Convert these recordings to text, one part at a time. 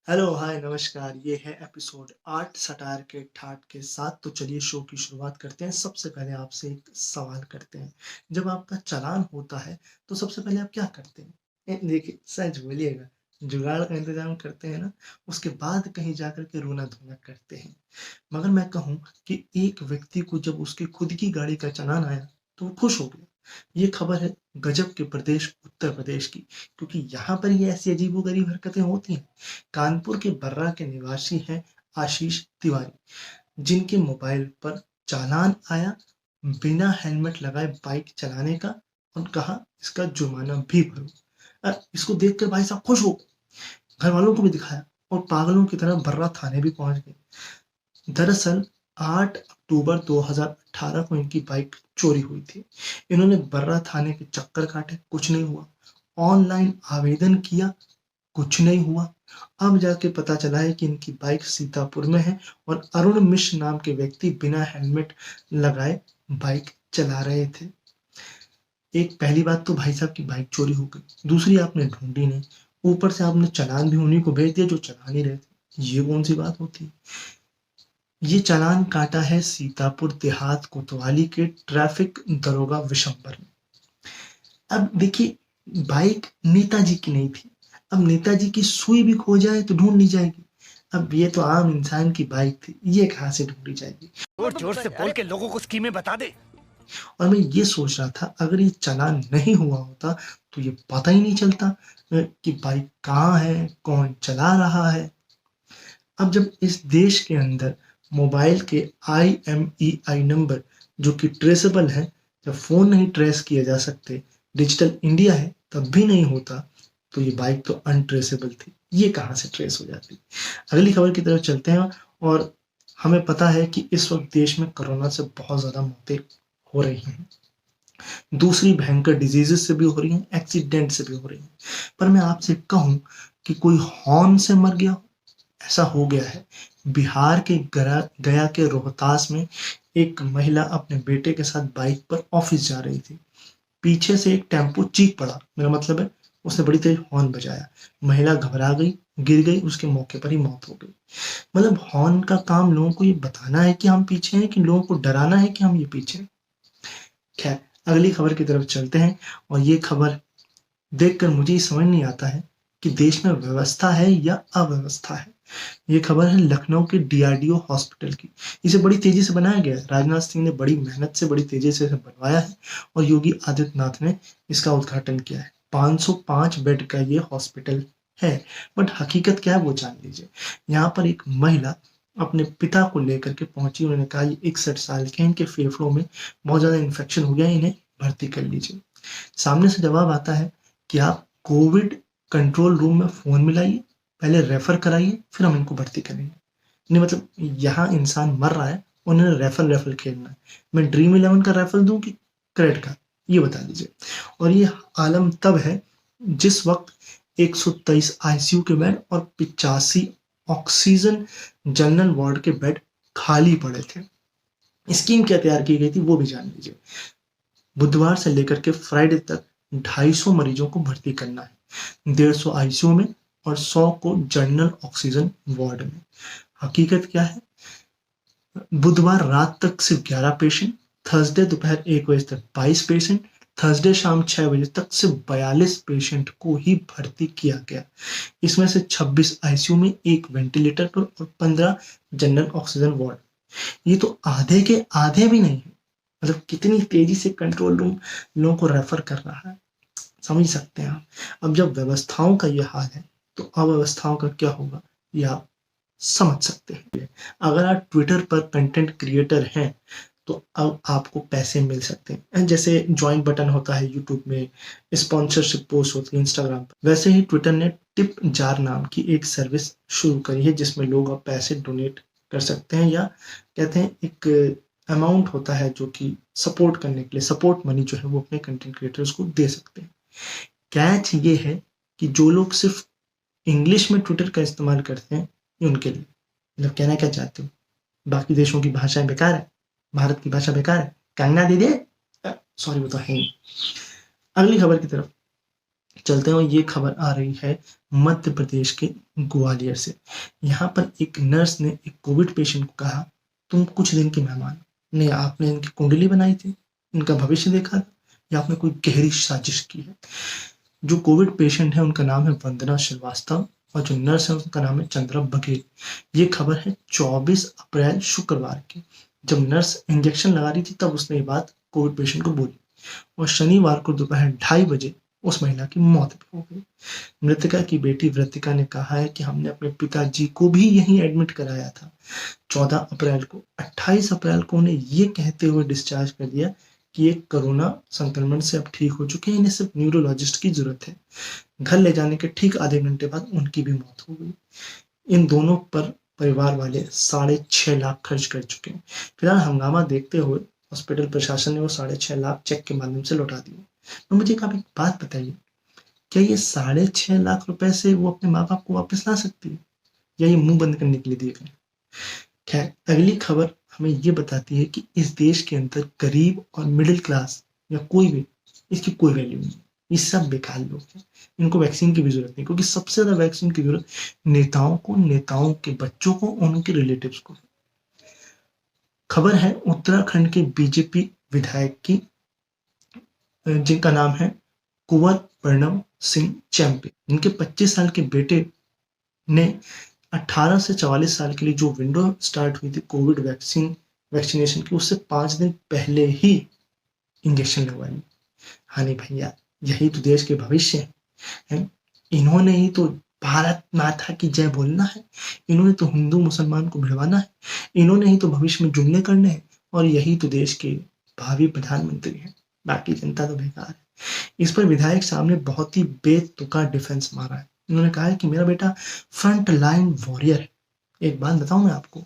Hello, हाय, नमस्कार। ये है एपिसोड 8 सटायर के ठाठ के साथ। तो चलिए शो की शुरुआत करते हैं। सबसे पहले आपसे एक सवाल करते हैं। जब आपका चालान होता है, तो सबसे पहले आप क्या करते हैं? देखिए, सच बोलिएगा, जुगाड़ का इंतज़ाम करते हैं ना, उसके बाद कहीं जाकर के रोना-धोना करते हैं। मगर मैं कहूँ कि एक व्यक्ति को जब उसकी खुद की गाड़ी का चालान आया, तो वो खुश हो गया। ये खबर है गजब के प्रदेश उत्तर प्रदेश की, क्योंकि यहाँ पर ये ऐसी अजीबो-गरीब हरकतें होती हैं। कानपुर के बर्रा के निवासी हैं आशीष तिवारी, जिनके मोबाइल पर चालान आया बिना हेलमेट लगाए बाइक चलाने का, और कहा इसका जुर्माना भी भरो। इसको देखकर भाई साहब खुश हो गए, घर वालों को भी दिखाया और पागलों की तरह बर्रा थाने भी पहुंच गए। दरअसल 8 अक्टूबर 2018 को इनकी बाइक चोरी हुई थी। इन्होंने बर्रा थाने के चक्कर काटे, कुछ नहीं हुआ। ऑनलाइन आवेदन किया, कुछ नहीं हुआ। अब जाके पता चला है कि इनकी बाइक सीतापुर में है और अरुण मिश्र नाम के व्यक्ति बिना हेलमेट लगाए बाइक चला रहे थे। एक पहली बात तो भाई साहब की बाइक चोरी हो गई, दूसरी आपने ढूंढी नहीं, ऊपर से आपने चालान भी उन्हीं को भेज दिया जो चला नहीं रहे थे। ये कौन सी बात होती है? ये चालान काटा है सीतापुर देहात कोतवाली के ट्रैफिक दरोगा विशंबर ने। अब देखिए, बाइक नेताजी की नहीं थी। अब नेताजी की सुई भी खो जाए तो ढूंढ ली जाएगी। अब ये तो आम इंसान की बाइक थी, ये कहाँ से ढूंढी जाएगी? जोर जोर से बोल के लोगों को स्कीमें बता दे। और मैं ये सोच रहा था, अगर ये चालान नहीं हुआ होता तो ये पता ही नहीं चलता कि बाइक कहाँ है, कौन चला रहा है। अब जब इस देश के अंदर मोबाइल के IMEI नंबर, जो कि ट्रेसेबल है, जब फ़ोन नहीं ट्रेस किए जा सकते, डिजिटल इंडिया है, तब भी नहीं होता, तो ये बाइक तो अनट्रेसेबल थी। ये कहाँ से ट्रेस हो जाती? अगली खबर की तरफ चलते हैं। और हमें पता है कि इस वक़्त देश में कोरोना से बहुत ज़्यादा मौतें हो रही हैं। दूसरी भयंकर डिज़ीज़ेज़ से भी हो रही हैं, एक्सीडेंट से भी हो रही हैं। पर मैं आपसे कहूँ कि कोई हॉर्न से मर गया हो, ऐसा हो गया है। बिहार के गया के रोहतास में एक महिला अपने बेटे के साथ बाइक पर ऑफिस जा रही थी। पीछे से एक टेम्पो चीख पड़ा, मेरा मतलब है उसने बड़ी तेज हॉर्न बजाया। महिला घबरा गई, गिर गई, उसके मौके पर ही मौत हो गई। मतलब हॉर्न का काम लोगों को ये बताना है कि हम पीछे हैं, कि लोगों को डराना है कि हम ये पीछे हैं। खैर, अगली खबर की तरफ चलते हैं। और ये खबर देखकर मुझे ये समझ नहीं आता है कि देश में व्यवस्था है या अव्यवस्था है। ये खबर है लखनऊ के DRDO हॉस्पिटल की। इसे बड़ी तेजी से बनाया गया है। राजनाथ सिंह ने बड़ी मेहनत से, बड़ी तेजी से इसे बनवाया है और योगी आदित्यनाथ ने इसका उद्घाटन किया है। 505 बेड का ये हॉस्पिटल है। बट हकीकत क्या है वो जान लीजिए। यहाँ पर एक महिला अपने पिता को लेकर के पहुंची। उन्होंने कहा ये 61 साल के हैं, इनके फेफड़ों में बहुत ज़्यादा इन्फेक्शन हो गया है, इन्हें भर्ती कर लीजिए। सामने से जवाब आता है कि आप कोविड कंट्रोल रूम में फ़ोन मिलाइए, पहले रेफर कराइए, फिर हम इनको भर्ती करेंगे। नहीं मतलब, यहाँ इंसान मर रहा है, उन्होंने रेफर खेलना है। मैं ड्रीम 11 का रेफर दूं कि क्रेडिट कार्ड, ये बता दीजिए। और ये आलम तब है जिस वक्त 123 ICU के बेड और 85 ऑक्सीजन जनरल वार्ड के बेड खाली पड़े थे। स्कीम क्या तैयार की गई थी वो भी जान लीजिए। बुधवार से लेकर के फ्राइडे तक 250 मरीजों को भर्ती करना है, 150 ICU में और 100 को जनरल ऑक्सीजन वार्ड में। हकीकत क्या है? बुधवार रात तक सिर्फ 11 पेशेंट, थर्सडे दोपहर 1 बजे तक 22 पेशेंट, थर्सडे शाम 6 बजे तक सिर्फ 42 पेशेंट को ही भर्ती किया गया। इसमें से 26 ICU में, एक वेंटिलेटर पर और 15 जनरल ऑक्सीजन वार्ड। ये तो आधे के आधे भी नहीं है। मतलब कितनी तेजी से कंट्रोल रूम लोगों को रेफर कर रहा है, समझ सकते हैं आप। अब जब व्यवस्थाओं का ये हाल है, तो अव्यवस्थाओं का क्या होगा, ये आप समझ सकते हैं। अगर आप ट्विटर पर कंटेंट क्रिएटर हैं, तो अब आपको पैसे मिल सकते हैं। जैसे ज्वाइन बटन होता है यूट्यूब में, स्पॉन्सरशिप पोस्ट होती है इंस्टाग्राम पर, वैसे ही ट्विटर ने टिप जार नाम की एक सर्विस शुरू करी है, जिसमें लोग अब पैसे डोनेट कर सकते हैं, या कहते हैं एक अमाउंट होता है जो कि सपोर्ट करने के लिए, सपोर्ट मनी जो है वो अपने कंटेंट क्रिएटर्स को दे सकते हैं। कैच ये है कि जो लोग सिर्फ इंग्लिश में ट्विटर का इस्तेमाल करते हैं, ये उनके लिए। मतलब कहना क्या चाहते हो? बाकी देशों की भाषाएं बेकार है, भारत की भाषा बेकार है, कंगना दीदी, सॉरी वो तो है ही। अगली खबर की तरफ। चलते हैं, ये खबर आ रही है मध्य प्रदेश के ग्वालियर से। यहाँ पर एक नर्स ने एक कोविड पेशेंट को कहा, तुम कुछ दिन की मेहमान हो। नहीं आपने इनकी कुंडली बनाई थी, इनका भविष्य देखा था, या आपने कोई गहरी साजिश की है। जो कोविड पेशेंट है उनका नाम है वंदना श्रीवास्तव, और जो नर्स है उसका नाम है चंद्रा बघेल। ये खबर है 24 अप्रैल शुक्रवार की। जब नर्स इंजेक्शन लगा रही थी तब उसने ये बात कोविड पेशेंट को बोली, और शनिवार को दोपहर 2:30 बजे उस महिला की मौत भी हो गई। मृतका की बेटी वृतिका ने कहा है कि हमने अपने पिताजी को भी यहीं एडमिट कराया था 14 अप्रैल को। 28 अप्रैल को उन्हें ये कहते हुए डिस्चार्ज कर दिया कि ये कोरोना संक्रमण से अब ठीक हो चुके हैं, इन्हें सिर्फ न्यूरोलॉजिस्ट की जरूरत है। घर ले जाने के ठीक आधे घंटे बाद उनकी भी मौत हो गई। इन दोनों पर परिवार वाले 6.5 लाख खर्च कर चुके हैं। फिलहाल हंगामा देखते हुए हॉस्पिटल प्रशासन ने वो 6.5 लाख चेक के माध्यम से लौटा दिए। तो मुझे आप एक बात बताइए, क्या ये 6.5 लाख रुपए से वो अपने माँ बाप को वापस ला सकती है, या ये मुंह बंद करने के लिए दिए गए? खैर, अगली खबर हमें ये बताती है कि इस देश के अंदर गरीब और मिडिल क्लास या कोई भी, इसकी कोई वैल्यू नहीं है। ये सब बेकार लोग हैं, इनको वैक्सीन की भी जरूरत नहीं, क्योंकि सबसे ज्यादा वैक्सीन की जरूरत नेताओं को, नेताओं के बच्चों को और उनके रिलेटिव्स को। खबर है उत्तराखंड के बीजेपी विधायक की, जिनका नाम है कुंवर प्रणव सिंह चैंपी। इनके 25 साल के बेटे ने 18 से 44 साल के लिए जो विंडो स्टार्ट हुई थी कोविड वैक्सीनेशन की, उससे 5 दिन पहले ही इंजेक्शन लगवा ली। हाँ नहीं भैया, यही तो देश के भविष्य है। इन्होंने ही तो भारत माता की जय बोलना है, इन्होंने तो हिंदू मुसलमान को भिड़वाना है, इन्होंने ही तो भविष्य में जुमले करने हैं, और यही तो देश के भावी प्रधानमंत्री हैं। बाकी जनता तो बेकार है। इस पर विधायक साहब ने बहुत ही बेतुका डिफेंस मारा है। उन्होंने कहा है कि मेरा बेटा फ्रंट लाइन वॉरियर है। एक बात बताऊं मैं आपको,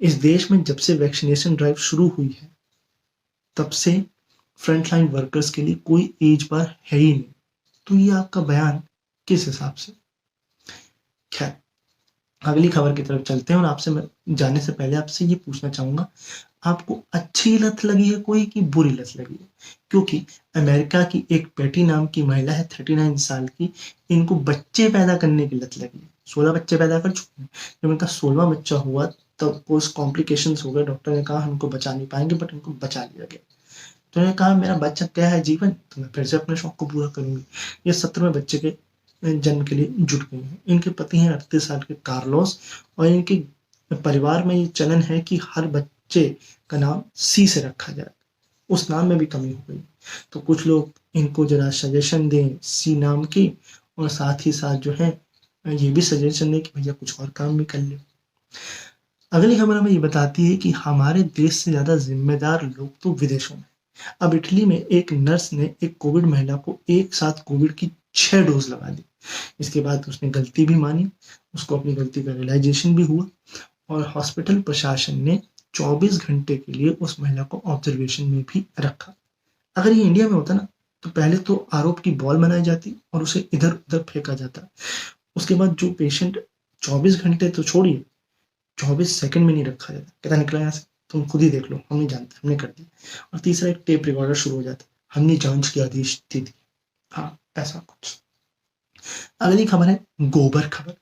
इस देश में जब से वैक्सीनेशन ड्राइव शुरू हुई है तब से फ्रंट लाइन वर्कर्स के लिए कोई एज बार है ही नहीं। तो ये आपका बयान किस हिसाब से? खैर, अगली खबर की तरफ चलते हैं, और आपसे मैं जाने से पहले आपसे ये पूछना चाहूंगा, आपको अच्छी लत लगी है कोई कि बुरी लत लगी है? क्योंकि अमेरिका की एक पेटी नाम की महिला है 39 साल की, इनको बच्चे पैदा करने की लत लगी है। 16 बच्चे पैदा कर चुके हैं। जब इनका 16वां बच्चा हुआ तब कुछ कॉम्प्लिकेशंस हो गए, डॉक्टर ने कहा हमको बचा नहीं पाएंगे, बट इनको बचा लिया गया। तो उन्होंने कहा मेरा बच्चा क्या है जीवन, तो मैं फिर से अपने शौक को पूरा करूंगी। ये 17वें बच्चे के जन्म के लिए जुट गई हैं। इनके पति हैं 38 साल के कार्लोस, और इनके परिवार में ये चलन है कि हर बच्चे का नाम सी से रखा जाए। उस नाम में भी कमी हो गई, तो कुछ लोग इनको जरा सजेशन दें सी नाम की, और साथ ही साथ जो है ये भी सजेशन दें कि भैया कुछ और काम भी कर ले। अगली खबर हमें ये बताती है कि हमारे देश से ज्यादा जिम्मेदार लोग तो विदेशों में। अब इटली में एक नर्स ने एक कोविड महिला को एक साथ कोविड की 6 डोज लगा दी। इसके बाद उसने गलती भी मानी, उसको अपनी गलती का रियलाइजेशन भी हुआ, और हॉस्पिटल प्रशासन ने 24 घंटे के लिए उस महिला को ऑब्जर्वेशन में भी रखा। अगर ये इंडिया में होता ना, तो पहले तो आरोप की बॉल बनाई जाती और उसे इधर उधर फेंका जाता। उसके बाद जो पेशेंट 24 घंटे तो छोड़िए, 24 सेकंड में नहीं रखा जाता, कहता निकला यहाँ से, तुम खुद ही देख लो, हम नहीं जानते, हमने कर दिया। और तीसरा एक टेप रिकॉर्डर शुरू हो जाता, हमने जांच के आदेश दे दिए। हाँ, ऐसा कुछ। अगली खबर है गोबर खबर।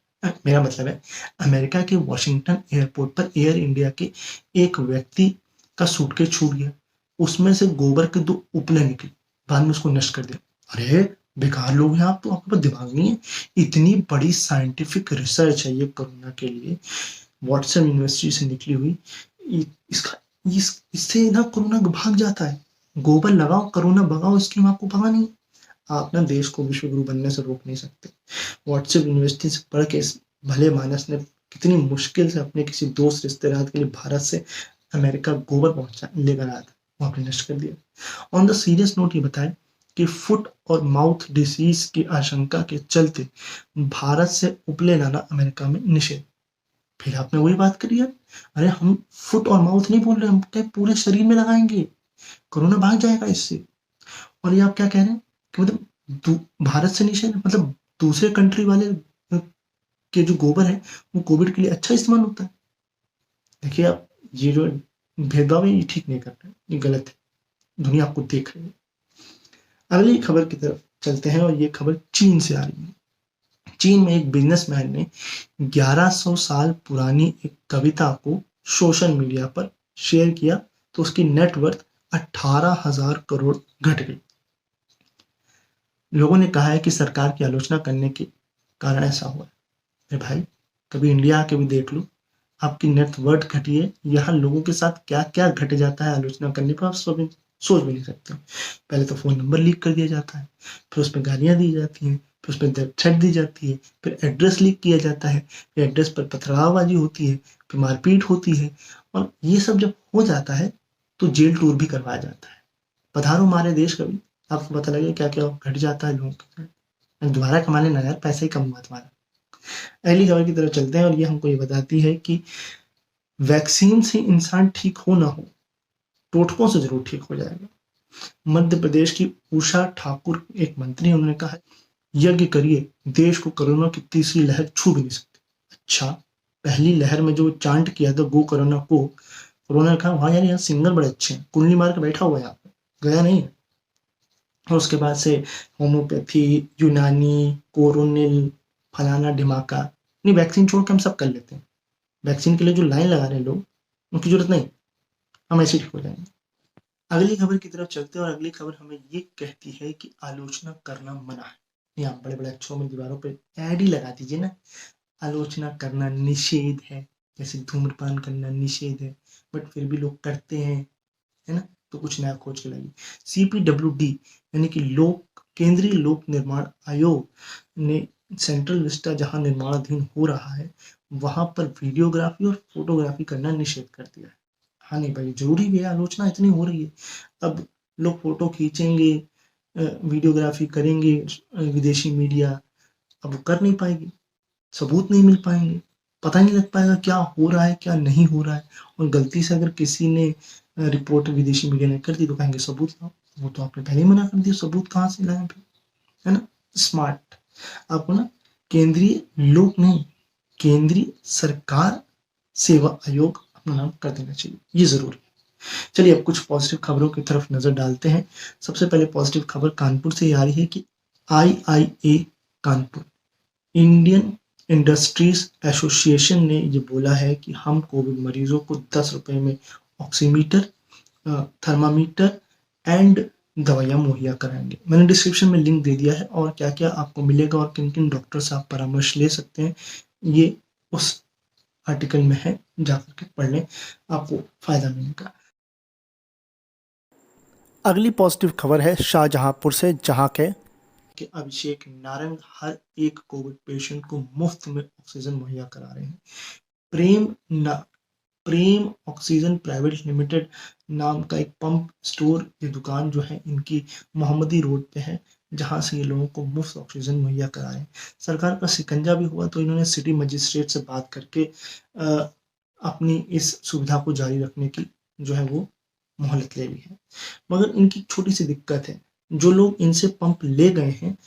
मेरा मतलब है अमेरिका के वॉशिंगटन एयरपोर्ट पर एयर इंडिया के एक व्यक्ति का सूटकेस छूट गया, उसमें से गोबर के 2 उपले निकले, बाद में उसको नष्ट कर दिया। अरे बेकार लोग हैं आप, तो आपके पास दिमाग नहीं है? इतनी बड़ी साइंटिफिक रिसर्च है ये कोरोना के लिए, व्हाट्सएप यूनिवर्सिटी से निकली हुई, इसका इससे ना कोरोना भाग जाता है। गोबर लगाओ, कोरोना भगाओ, स्कीम आपको पता नहीं। आप ना देश को विश्व गुरु बनने से रोक नहीं सकते। व्हाट्सएप यूनिवर्सिटी से पढ़ के इस भले मानस ने कितनी मुश्किल से अपने किसी दोस्त रिश्तेदार के लिए भारत से अमेरिका गोबर पहुंचा लेकर आया था, वो आपने नष्ट कर दिया। ऑन द सीरियस नोट ये बताएं कि फुट और माउथ डिसीज की आशंका के चलते भारत से उपले लाना अमेरिका में निषेध। फिर आपने वही बात करी है, अरे हम फुट और माउथ नहीं बोल रहे, हम क्या पूरे शरीर में लगाएंगे, कोरोना भाग जाएगा इससे। और ये आप क्या कह रहे हैं कि मतलब भारत से निषेध, मतलब दूसरे कंट्री वाले के जो गोबर है वो कोविड के लिए अच्छा इस्तेमाल होता है। देखिए आप ये जो भेदभाव है ये ठीक नहीं कर रहे हैं, ये गलत है, दुनिया आपको देख रही है। अगली खबर की तरफ चलते हैं और ये खबर चीन से आ रही है। चीन में एक बिजनेसमैन ने 1100 साल पुरानी एक कविता को सोशल मीडिया पर शेयर किया तो उसकी नेटवर्थ 18,000 करोड़ घट गई। लोगों ने कहा है कि सरकार की आलोचना करने के कारण ऐसा हुआ। अरे भाई, कभी इंडिया आके भी देख लो, आपकी नेटवर्थ घटी है, यहाँ लोगों के साथ क्या क्या घट जाता है आलोचना करने पर, आप सोच भी नहीं सकते। पहले तो फोन नंबर लीक कर दिया जाता है, फिर उसमें गालियां दी जाती हैं, फिर उसमें थ्रेट दी जाती है, फिर एड्रेस लीक किया जाता है, फिर एड्रेस पर पथरावबाजी होती है, फिर मारपीट होती है, और ये सब जब हो जाता है तो जेल टूर भी करवाया जाता है। पधारो हमारे देश कभी, आपको पता लगे क्या क्या घट जाता है लोगों के साथ। दोबारा कमा लेना यार, पैसा ही कम हुआ तुम्हारा। अगली खबर की तरफ चलते हैं और ये हमको ये बताती है कि वैक्सीन से इंसान ठीक हो ना हो, टोटकों से जरूर ठीक हो जाएगा। मध्य प्रदेश की उषा ठाकुर एक मंत्री, उन्होंने कहा यज्ञ करिए, देश को कोरोना की तीसरी लहर छू भी नहीं सकती। अच्छा, पहली लहर में जो चांट किया था गो कोरोना को, कोरोना ने कहा वहां यार यहाँ सिंगर बड़े अच्छे हैं, कुंडली मार के बैठा हुआ है यहाँ पे, गया नहीं है। और उसके बाद से होम्योपैथी, यूनानी, कोरोनिल, फलाना ढिमाका, नहीं वैक्सीन छोड़ के हम सब कर लेते हैं। वैक्सीन के लिए जो लाइन लगा रहे हैं लोग, उनकी जरूरत नहीं, हम ऐसे ठीक हो जाएंगे। अगली खबर की तरफ चलते हैं और अगली खबर हमें ये कहती है कि आलोचना करना मना है। यहाँ बड़े बड़े अक्षरों में दीवारों पे ऐड ही लगा दीजिए ना, आलोचना करना निषेध है, जैसे धूम्रपान करना निषेध है, बट फिर भी लोग करते हैं, है ना। तो कुछ नया खोज के लाइए। CPWD यानी कि केंद्रीय लोक निर्माण आयोग ने सेंट्रल विस्टा जहां निर्माणाधीन हो रहा है वहां पर वीडियोग्राफी और फोटोग्राफी करना निषेध कर दिया है। हाँ नहीं भाई, जरूरी भी है, आलोचना इतनी हो रही है, अब लोग फोटो खींचेंगे, वीडियोग्राफी करेंगे, विदेशी मीडिया, अब वो कर नहीं पाएगी, सबूत नहीं मिल पाएंगे, पता नहीं लग पाएगा क्या हो रहा है क्या नहीं हो रहा है। और गलती से अगर किसी ने रिपोर्ट विदेशी मीडिया ने कर दी तो कहेंगे सबूत लाओ, वो तो आपने पहले ही मना कर दिया, सबूत कहाँ से लाए फिर, है ना। स्मार्ट, आपको ना केंद्रीय लोक नहीं, केंद्रीय सरकार सेवा आयोग अपना नाम कर देना चाहिए, ये जरूरी है। चलिए अब कुछ पॉजिटिव खबरों की तरफ नजर डालते हैं। सबसे पहले पॉजिटिव खबर कानपुर से आ रही है कि IIA Kanpur, Indian industries association ने ये बोला है कि हम कोविड मरीजों को 10 रुपए में ऑक्सीमीटर, थर्मामीटर एंड दवाइयाँ मुहैया कराएंगे। मैंने डिस्क्रिप्शन में लिंक दे दिया है और क्या क्या आपको मिलेगा और किन किन डॉक्टर से आप परामर्श ले सकते हैं, ये उस आर्टिकल में है, जाकर के पढ़ लें, आपको फायदा मिलेगा। अगली पॉजिटिव खबर है शाहजहांपुर से, जहां के कि अभिषेक नारंग हर एक कोविड पेशेंट को मुफ्त में ऑक्सीजन मुहैया करा रहे हैं। प्रेम ऑक्सीजन प्राइवेट लिमिटेड नाम का एक पंप स्टोर, ये दुकान जो है इनकी मोहम्मदी रोड पे है, जहां से ये लोगों को मुफ्त ऑक्सीजन मुहैया कराए। सरकार का शिकंजा भी हुआ तो इन्होंने सिटी मजिस्ट्रेट से बात करके अपनी इस सुविधा को जारी रखने की जो है वो मोहलत ले ली है। मगर इनकी छोटी सी दिक्कत है, जो लोग इनसे पंप ले गए हैं,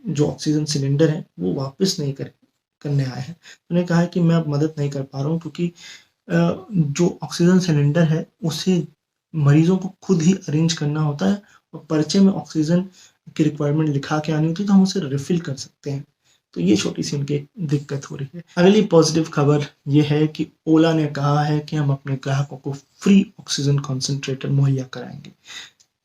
जो ऑक्सीजन सिलेंडर है वो वापस नहीं करने आए हैं। उन्होंने कहा है कि मैं अब मदद नहीं कर पा रहा हूँ क्योंकि जो ऑक्सीजन सिलेंडर है उसे मरीजों को खुद ही अरेंज करना होता है और पर्चे में ऑक्सीजन की रिक्वायरमेंट लिखा के आनी होती है, तो हम उसे रिफिल कर सकते हैं। तो ये छोटी सी उनकी दिक्कत हो रही है। अगली पॉजिटिव खबर ये है कि ओला ने कहा है कि हम अपने ग्राहकों को फ्री ऑक्सीजन कॉन्सेंट्रेटर मुहैया कराएंगे।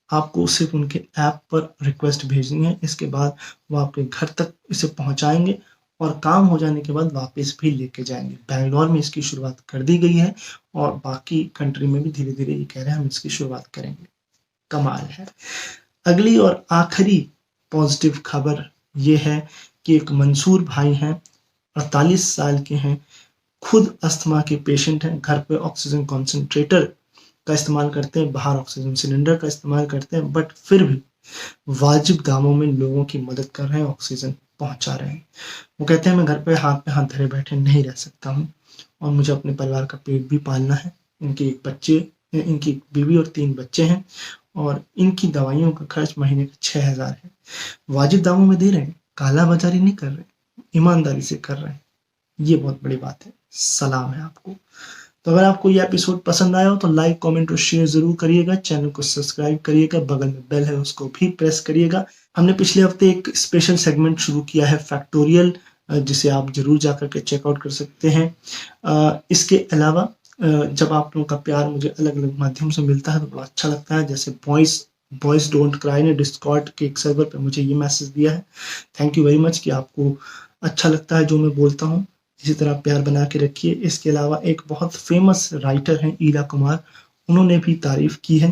आपको सिर्फ उनके ऐप पर रिक्वेस्ट भेजनी है, इसके बाद वो आपके घर तक इसे पहुंचाएंगे और काम हो जाने के बाद वापस भी लेके जाएंगे। बैंगलोर में इसकी शुरुआत कर दी गई है और बाकी कंट्री में भी धीरे धीरे ये कह रहे हैं हम इसकी शुरुआत करेंगे। कमाल है। अगली और आखिरी पॉजिटिव खबर ये है कि एक मंसूर भाई हैं, 48 साल के हैं, खुद अस्थमा के पेशेंट हैं, घर पे ऑक्सीजन कॉन्सेंट्रेटर का इस्तेमाल करते हैं, बाहर ऑक्सीजन सिलेंडर का इस्तेमाल करते हैं, बट फिर भी वाजिब दामों में लोगों की मदद कर रहे हैं, ऑक्सीजन पहुंचा रहे हैं। वो कहते हैं मैं घर पे हाथ धरे बैठे नहीं रह सकता हूँ और मुझे अपने परिवार का पेट भी पालना है। इनकी बीवी और 3 बच्चे हैं और इनकी दवाइयों का खर्च महीने का 6,000 है। वाजिब दामों में दे रहे हैं, काला बाजारी नहीं कर रहे, ईमानदारी से कर रहे हैं, ये बहुत बड़ी बात है। सलाम है आपको। तो अगर आपको ये एपिसोड पसंद आया हो तो लाइक, कमेंट और शेयर ज़रूर करिएगा। चैनल को सब्सक्राइब करिएगा, बगल में बेल है उसको भी प्रेस करिएगा। हमने पिछले हफ्ते एक स्पेशल सेगमेंट शुरू किया है फैक्टोरियल, जिसे आप ज़रूर जाकर के चेकआउट कर सकते हैं। इसके अलावा जब आप लोगों का प्यार मुझे अलग-अलग माध्यम से मिलता है तो बड़ा अच्छा लगता है। जैसे बॉयज़ डोंट क्राई ने डिस्कॉर्ड के एक सर्वर पे मुझे ये मैसेज दिया है। थैंक यू वेरी मच कि आपको अच्छा लगता है जो मैं बोलता हूँ। इसी तरह प्यार बना के रखिए। इसके अलावा एक बहुत फेमस राइटर हैं ईला कुमार, उन्होंने भी तारीफ़ की है।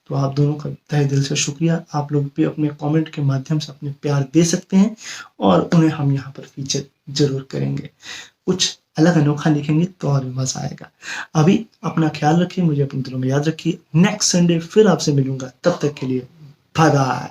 तो आप दोनों का तहे दिल से शुक्रिया। आप लोग भी अपने कमेंट के माध्यम से अपने प्यार दे सकते हैं और उन्हें हम यहाँ पर फीचर ज़रूर करेंगे। कुछ अलग अनोखा लिखेंगे तो और भी मज़ा आएगा। अभी अपना ख्याल रखिए, मुझे अपने दिलों में याद रखिए। नेक्स्ट संडे फिर आपसे मिलूँगा, तब तक के लिए बाय बाय।